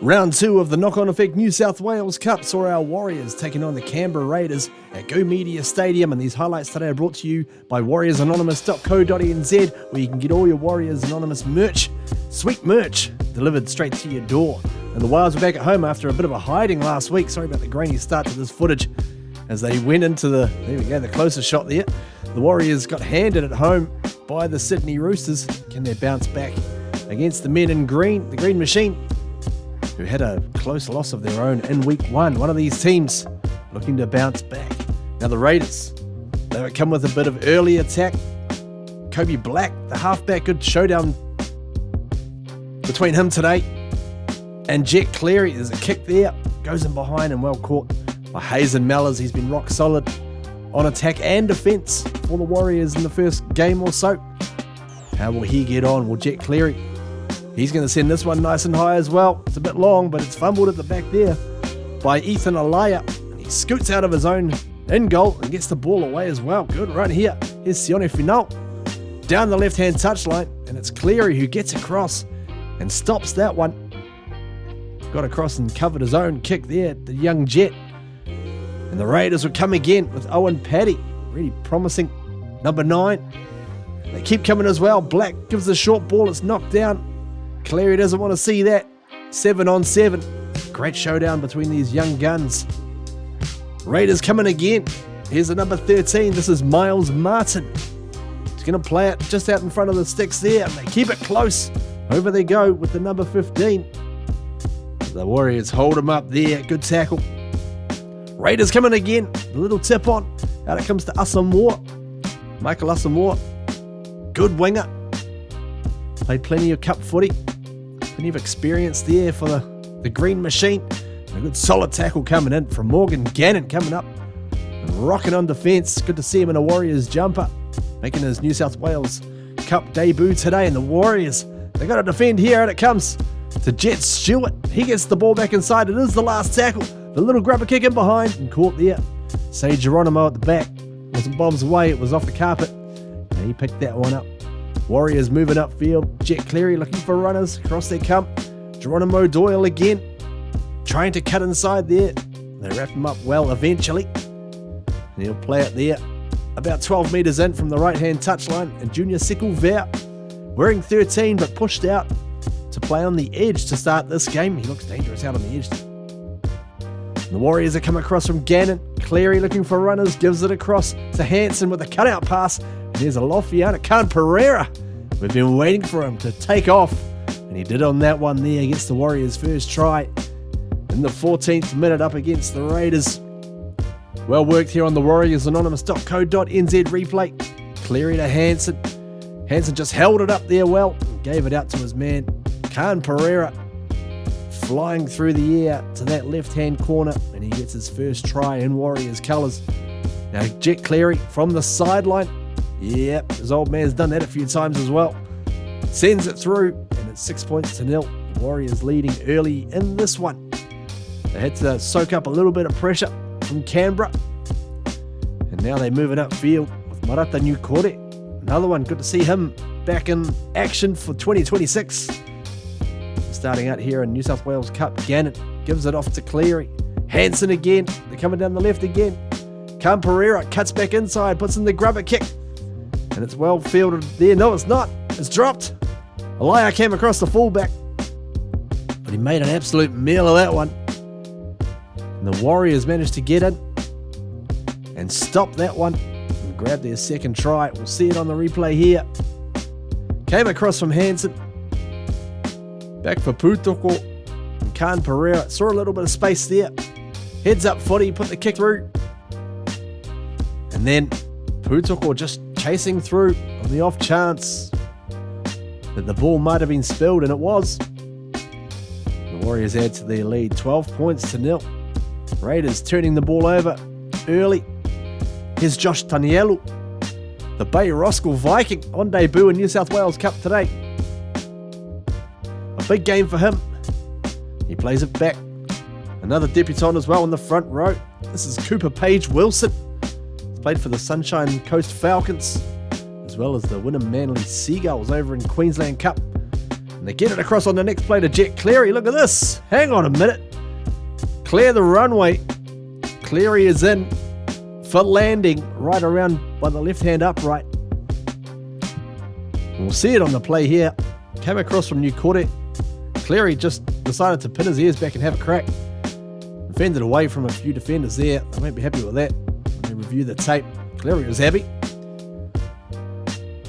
Round 2 of the knock-on effect New South Wales Cup saw our Warriors taking on the Canberra Raiders at Go Media Stadium, and these highlights today are brought to you by warriorsanonymous.co.nz, where you can get all your Warriors Anonymous merch, sweet merch, delivered straight to your door. And the Wilds were back at home after a bit of a hiding last week. Sorry about the grainy start to this footage as they went into the closest shot there. The Warriors got handed at home by the Sydney Roosters. Can they bounce back against the men in green, the Green Machine, who had a close loss of their own in week 1. One of these teams looking to bounce back. Now the Raiders, they would come with a bit of early attack. Kobe Black, the halfback, good showdown between him today. And Jet Cleary, there's a kick there, goes in behind and well caught by Hazen Mellors. He's been rock solid on attack and defence for the Warriors in the first game or so. How will he get on? Well, Jet Cleary, he's going to send this one nice and high as well. It's a bit long, but it's fumbled at the back there by Ethan Alaya. He scoots out of his own in goal and gets the ball away as well. Good run here. Here's Sione Finau down the left-hand touchline, and it's Cleary who gets across and stops that one. Got across and covered his own kick there, the young Jet. And the Raiders would come again with Owen Paddy, really promising. Number 9. They keep coming as well. Black gives the short ball. It's knocked down. Cleary doesn't want to see that. 7 on 7. Great showdown between these young guns. Raiders coming again. Here's the number 13. This is Miles Martin. He's going to play it just out in front of the sticks there. And they keep it close. Over they go with the number 15. The Warriors hold him up there. Good tackle. Raiders coming again. A little tip on. Out it comes to Asamoah. Michael Asamoah. Good winger. Played plenty of cup footy. Plenty of experience there for the Green Machine. A good solid tackle coming in from Morgan Gannon, coming up and rocking on defence. Good to see him in a Warriors jumper, making his New South Wales Cup debut today. And the Warriors, they got to defend here, and it comes to Jet Stewart. He gets the ball back inside. It is the last tackle. The little grubber kick in behind and caught there. Say Geronimo at the back. Wasn't bombs away, it was off the carpet. And he picked that one up. Warriors moving upfield. Jet Cleary looking for runners. Across they come. Geronimo Doyle again, trying to cut inside there. They wrap him up well eventually. And he'll play it there. About 12 metres in from the right-hand touchline. And Junior Sickle-Ver, wearing 13 but pushed out to play on the edge to start this game. He looks dangerous out on the edge. And the Warriors are coming across from Gannon. Cleary looking for runners. Gives it across to Hansen with a cutout pass. There's a Lofiana Khan Pereira. We've been waiting for him to take off, and he did on that one there against the Warriors' first try in the 14th minute up against the Raiders. Well worked here on the warriorsanonymous.co.nz replay. Cleary to Hansen. Hansen just held it up there well and gave it out to his man Khan Pereira, flying through the air to that left-hand corner, and he gets his first try in Warriors colours. Now Jet Cleary from the sideline. Yep, his old man's done that a few times as well. Sends it through, and it's 6 points to 0. Warriors leading early in this one. They had to soak up a little bit of pressure from Canberra. And now they move it upfield with Marata Nukore. Another one, good to see him back in action for 2026. Starting out here in New South Wales Cup, Gannon gives it off to Cleary. Hansen again, they're coming down the left again. Khan Pereira cuts back inside, puts in the grubber kick. And it's well fielded there. No, it's not. It's dropped. Alaya came across the fullback, but he made an absolute meal of that one. And the Warriors managed to get in and stop that one and grab their second try. We'll see it on the replay here. Came across from Hansen. Back for Putoko and Khan Pereira. Saw a little bit of space there. Heads up footy, put the kick through. And then Putoko just chasing through on the off chance that the ball might have been spilled, and it was. The Warriors add to their lead, 12 points to 0. Raiders turning the ball over early. Here's Josh Tanielu, the Bay Roskill Viking, on debut in New South Wales Cup today. A big game for him. He plays it back. Another debutant as well in the front row. This is Cooper Page Wilson. He's played for the Sunshine Coast Falcons, as well as the Wynnum Manly Seagulls over in Queensland Cup. And they get it across on the next play to Jet Cleary. Look at this. Hang on a minute. Clear the runway. Cleary is in for landing right around by the left-hand upright. We'll see it on the play here. Came across from New Kore. Cleary just decided to pin his ears back and have a crack. Defended away from a few defenders there. I won't be happy with that. When they review the tape, Cleary was happy.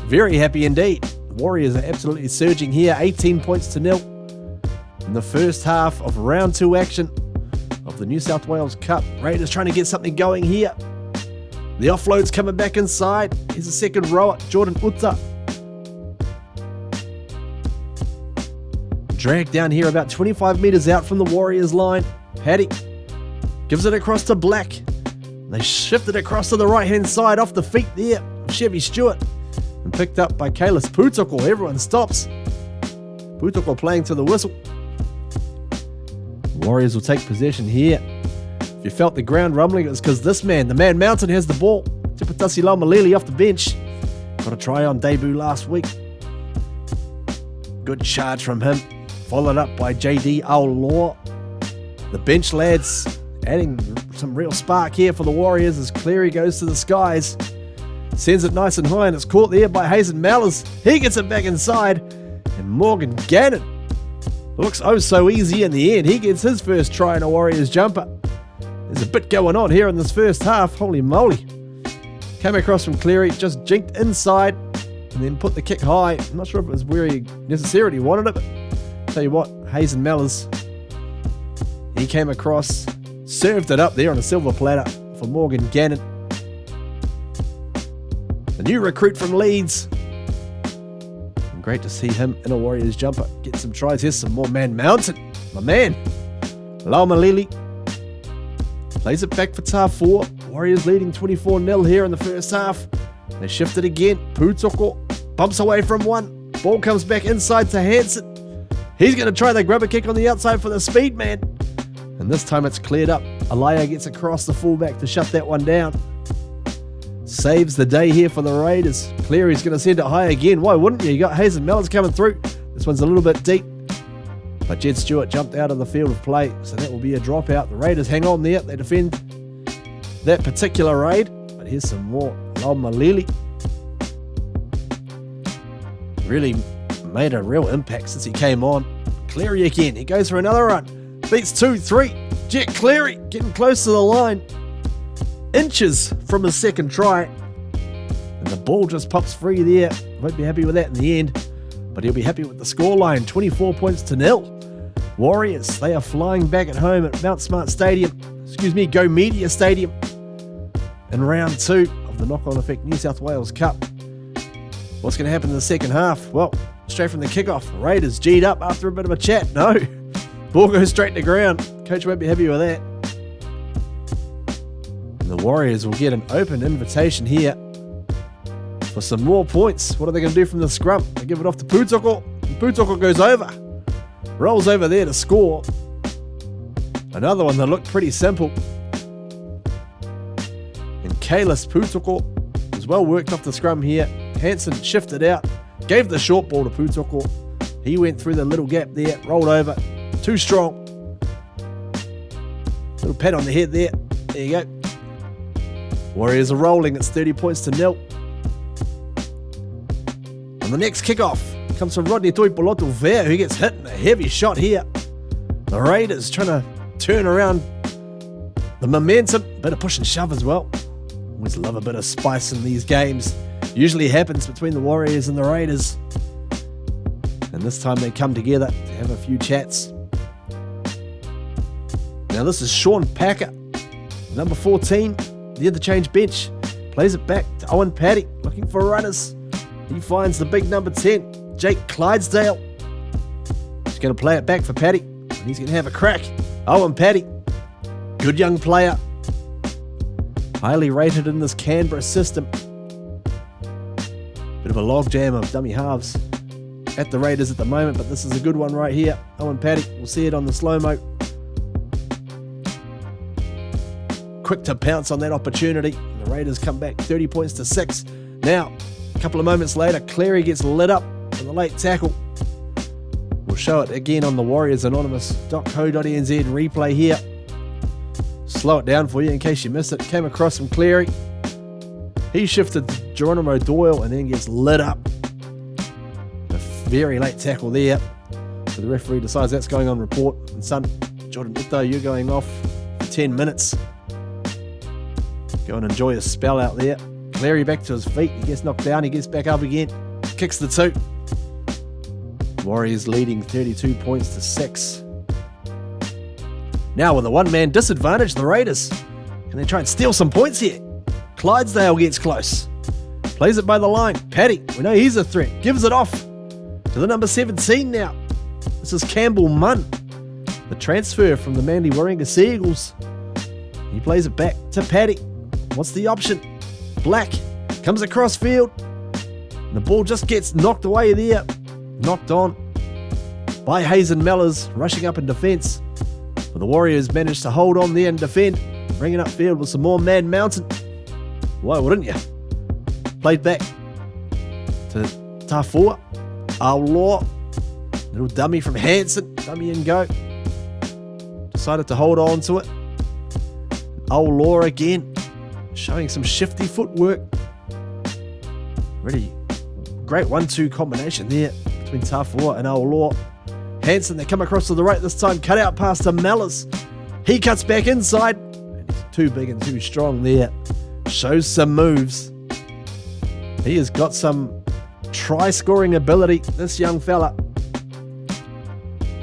Very happy indeed. The Warriors are absolutely surging here. 18 points to 0 in the first half of round 2 action of the New South Wales Cup. Raiders trying to get something going here. The offload's coming back inside. Here's the second rower, Jordan Uta. Dragged down here about 25 metres out from the Warriors line. Paddy gives it across to Black. They shift it across to the right-hand side off the feet there of Chevy Stewart. And picked up by Kalis Putoko. Everyone stops. Putoko playing to the whistle. The Warriors will take possession here. If you felt the ground rumbling, it was because this man, the Man Mountain, has the ball. Tipatasi Laumalili off the bench. Got a try on debut last week. Good charge from him. Followed up by JD Aulaw. The bench lads adding some real spark here for the Warriors as Cleary goes to the skies. Sends it nice and high and it's caught there by Hazen Mallers. He gets it back inside. And Morgan Gannon looks oh so easy in the end. He gets his first try in a Warriors jumper. There's a bit going on here in this first half. Holy moly. Came across from Cleary, just jinked inside and then put the kick high. I'm not sure if it was where he necessarily wanted it, but tell you what, Hazen Mallers, he came across, served it up there on a silver platter for Morgan Gannon. The new recruit from Leeds. And great to see him in a Warriors jumper. Get some tries. Here's some more Man Mountain. My man. Laumalili plays it back for Tafua. Warriors leading 24-0 here in the first half. They shift it again. Putoko bumps away from one. Ball comes back inside to Hansen. He's going to try the grubber kick on the outside for the speed man. And this time it's cleared up. Alaya gets across the fullback to shut that one down. Saves the day here for the Raiders. Cleary's going to send it high again. Why wouldn't you? You got Hazen Mellons coming through. This one's a little bit deep. But Jed Stewart jumped out of the field of play. So that will be a dropout. The Raiders hang on there. They defend that particular raid. But here's some more. Laumalili really made a real impact since he came on. Cleary again. He goes for another run. Beats 2-3. Jet Cleary getting close to the line. Inches from his second try. And the ball just pops free there. Won't be happy with that in the end. But he'll be happy with the scoreline. 24 points to 0. Warriors, they are flying back at home at Mount Smart Stadium. Go Media Stadium. In round 2 of the Knock-On Effect New South Wales Cup. What's going to happen in the second half? Well, straight from the kickoff, Raiders G'd up after a bit of a chat. No, ball goes straight to ground. Coach won't be happy with that. And the Warriors will get an open invitation here for some more points. What are they going to do from the scrum? They give it off to Putoko. Putoko goes over. Rolls over there to score. Another one that looked pretty simple. And Kalis Putoko was well worked off the scrum here. Hansen shifted out. Gave the short ball to Putoko. He went through the little gap there. Rolled over. Too strong. Little pat on the head there. There you go. Warriors are rolling. It's 30 points to 0. On the next kickoff comes from Rodney Toipoloto Vea, who gets hit in a heavy shot here. The Raiders trying to turn around the momentum. Bit of push and shove as well. Always love a bit of spice in these games. Usually happens between the Warriors and the Raiders. And this time they come together to have a few chats. Now this is Sean Packer, number 14, the interchange bench. Plays it back to Owen Paddy, looking for runners. He finds the big number 10, Jake Clydesdale. He's going to play it back for Paddy, and he's going to have a crack. Owen Paddy, good young player. Highly rated in this Canberra system. Bit of a logjam of dummy halves at the Raiders at the moment, but this is a good one right here. Owen Paddy, we'll see it on the slow-mo. Quick to pounce on that opportunity. The Raiders come back 30 points to 6. Now, a couple of moments later, Cleary gets lit up for the late tackle. We'll show it again on the warriorsanonymous.co.nz replay here. Slow it down for you in case you missed it. Came across from Cleary. He shifted to Geronimo Doyle and then gets lit up. A very late tackle there. So the referee decides that's going on report. And son, Jordan Ito, you're going off for 10 minutes. Go and enjoy a spell out there. Cleary back to his feet. He gets knocked down. He gets back up again. Kicks the 2. Warriors leading 32 points to 6. Now with a one-man disadvantage, the Raiders. Can they try and steal some points here? Clydesdale gets close. Plays it by the line. Paddy, we know he's a threat. Gives it off to the number 17 now. This is Campbell Munn, the transfer from the Manly Warringah Seagulls. He plays it back to Paddy. What's the option? Black comes across field. And the ball just gets knocked away there. Knocked on by Hazen Mellors, rushing up in defence. But the Warriors managed to hold on there and defend. Bringing up field with some more man mountain. Why wouldn't you? Played back to Tafua. Aulaw. Little dummy from Hansen. Dummy and go. Decided to hold on to it. Aulaw again. Showing some shifty footwork. Really great 1-2 combination there between Tafua and Aulaw. Hansen, they come across to the right this time. Cut out pass to Mellors. He cuts back inside. And he's too big and too strong there. Shows some moves. He has got some try-scoring ability, this young fella.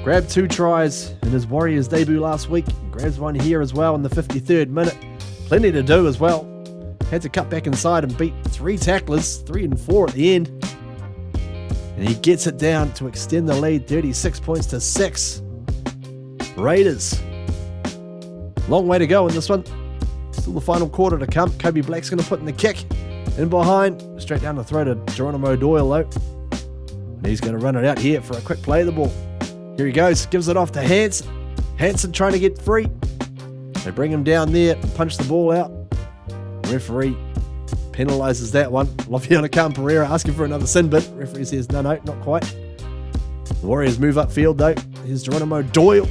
Grabbed 2 tries in his Warriors debut last week. Grabs one here as well in the 53rd minute. Plenty to do as well. Had to cut back inside and beat 3 tacklers, 3 and 4 at the end. And he gets it down to extend the lead, 36 points to 6. Raiders. Long way to go in this one. Still the final quarter to come. Kobe Black's going to put in the kick. In behind. Straight down the throat of Geronimo Doyle though. And he's going to run it out here for a quick play of the ball. Here he goes. Gives it off to Hansen. Hansen trying to get free. They bring him down there and punch the ball out. Referee penalises that one. Lofiana Khan-Pereira asking for another sin bid. Referee says no, not quite. The Warriors move upfield though. Here's Geronimo Doyle.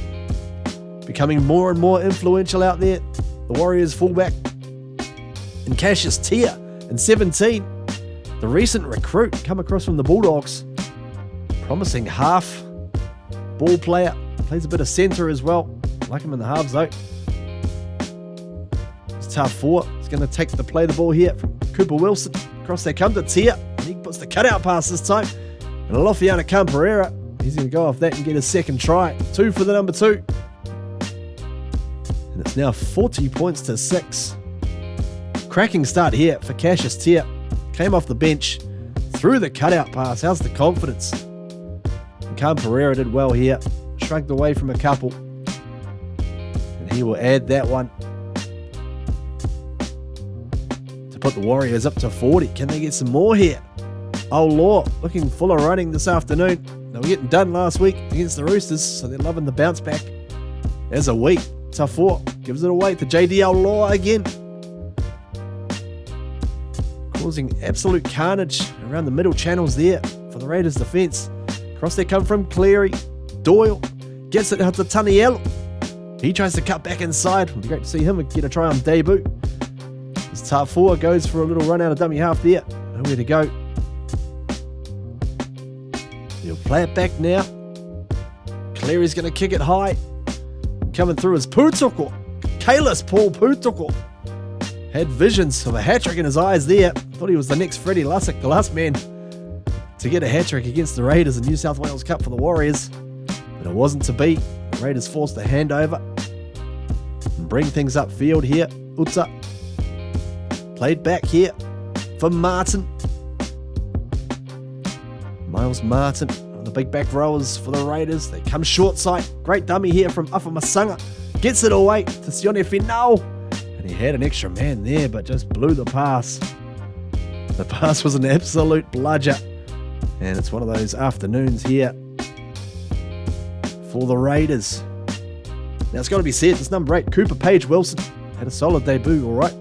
Becoming more and more influential out there. The Warriors fullback. And Cassius Tia in 17. The recent recruit come across from the Bulldogs. Promising half ball player. Plays a bit of centre as well. Like him in the halves though. It's tough for. He's going to take the play the ball here from Cooper Wilson. Across they come to Tia. And he puts the cutout pass this time. And Lofiana Khan-Pereira. He's going to go off that and get his second try. 2 for the number 2. And it's now 40 points to 6. Cracking start here for Cassius Tia. Came off the bench. Threw the cutout pass. How's the confidence? And Khan-Pereira did well here. Shrugged away from a couple. And he will add that one to put the Warriors up to 40. Can they get some more here? Aulaw looking full of running this afternoon. They were getting done last week against the Roosters, so they're loving the bounce back. There's a week. Tafua gives it away to JD Aulaw again. Causing absolute carnage around the middle channels there for the Raiders defence. Across they come from Cleary. Doyle gets it out to Tanielo. He tries to cut back inside. It'll be great to see him get a try on debut. As Tafua goes for a little run out of dummy half there. Nowhere to go. He'll play it back now. Cleary's going to kick it high. Coming through is Putuko. Kalis Paul Putuko. Had visions of a hat-trick in his eyes there. Thought he was the next Freddie Lussick, the last man to get a hat-trick against the Raiders in New South Wales Cup for the Warriors. But it wasn't to be. The Raiders forced a handover and bring things upfield here. Uta played back here for Martin. Miles Martin, the big back rowers for the Raiders. They come short side. Great dummy here from Afa Masanga. Gets it away to Sione Finau. And he had an extra man there, but just blew the pass. The pass was an absolute bludger. And it's one of those afternoons here for the Raiders. Now it's got to be said, this number 8, Cooper Page Wilson, had a solid debut, alright.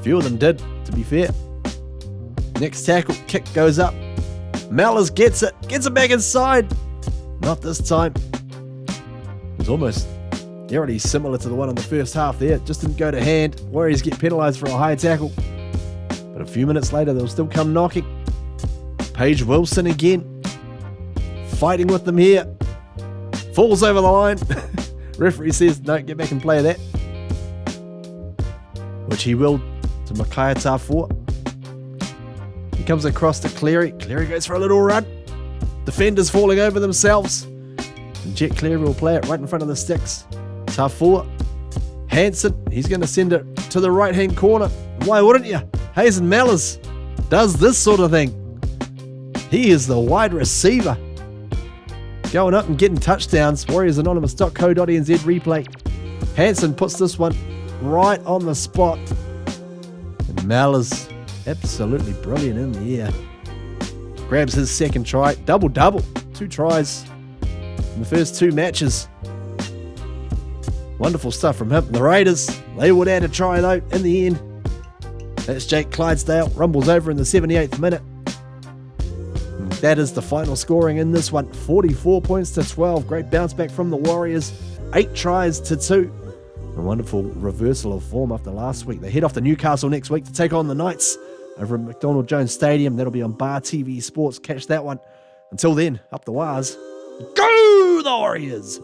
Few of them did, to be fair. Next tackle, kick goes up. Mellors gets it back inside. Not this time. It was almost eerily similar to the one in the first half there. It just didn't go to hand. Warriors get penalised for a high tackle. But a few minutes later, they'll still come knocking. Paige Wilson again. Fighting with them here. Falls over the line. Referee says, no, get back and play that. Which he will to Makayata for. He comes across to Cleary. Cleary goes for a little run. Defenders falling over themselves. And Jet Cleary will play it right in front of the sticks. Tafua. Hansen, he's going to send it to the right-hand corner. Why wouldn't you? Hazen Mellors does this sort of thing. He is the wide receiver. Going up and getting touchdowns. WarriorsAnonymous.co.nz replay. Hansen puts this one right on the spot. And Mellors, absolutely brilliant in the air. Grabs his second try. Double-double. 2 tries in the first 2 matches. Wonderful stuff from him. The Raiders, they would add a try though in the end. That's Jake Clydesdale. Rumbles over in the 78th minute. And that is the final scoring in this one. 44 points to 12. Great bounce back from the Warriors. 8 tries to 2. A wonderful reversal of form after last week. They head off to Newcastle next week to take on the Knights over at McDonald Jones Stadium. That'll be on Bar TV Sports. Catch that one. Until then, up the wires. Go the Warriors!